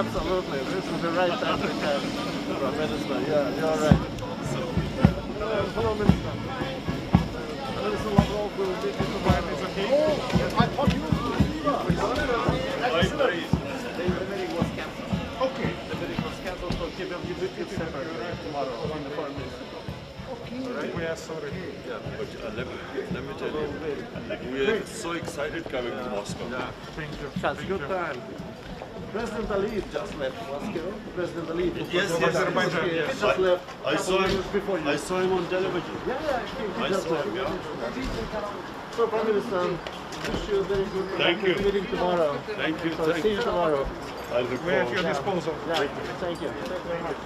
Absolutely. This is the right time to have Prime Minister. Yeah, you're right. Hello, Minister. Minister Lavrov will meet you tomorrow. Is okay? Oh, I thought you were the meeting was cancelled. Okay. The meeting was cancelled, so Kiev will meet you tomorrow in the Foreign Ministry. Right. We are sorry. Yeah, but let me tell you, we are so excited coming to Moscow. Yeah, thank you. That's a good time. President Aliyev just left Moscow. President Aliyev. Yes, yes, Azerbaijan, He yes. just left. I saw minutes him. before you. I saw him on television. Yeah, he I just saw left. him, yeah. So, Prime Minister, wish you a very good Thank you. meeting tomorrow. Thank you. So, Thank see you you. tomorrow. I'll look We're at forward. your disposal. Yeah, thank you. Thank you very much.